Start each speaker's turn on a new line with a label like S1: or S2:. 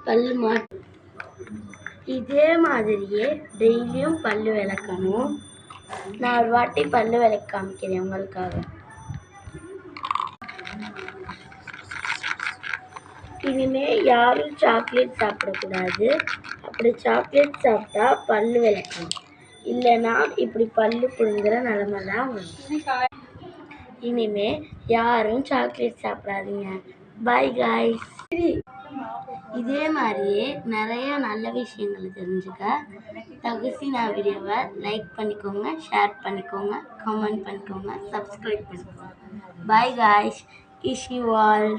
S1: பல்லு மாட்டு இதே மாதிரியே டெய்லியும் பல்லு விளக்கணும். நான் ஒரு வாட்டி பல்லு விளக்க காமிக்கிறேன் உங்களுக்காக. இனிமே யாரும் சாக்லேட் சாப்பிடக்கூடாது. அப்படி சாக்லேட் சாப்பிட்டா பல்லு விளக்கணும், இல்லைன்னா இப்படி பல்லு புடுங்குற நிலைமை தான் வரும். இனிமே யாரும் சாக்லேட் சாப்பிடாதீங்க. Bye guys. இதே மாதிரியே நிறைய நல்ல விஷயங்களை தெரிஞ்சுக்க தகுசினா வீடியோவை லைக் பண்ணிக்கோங்க, ஷேர் பண்ணிக்கோங்க, கமெண்ட் பண்ணிக்கோங்க, சப்ஸ்கிரைப் பண்ணிக்கோங்க. Bye guys. Wish you all.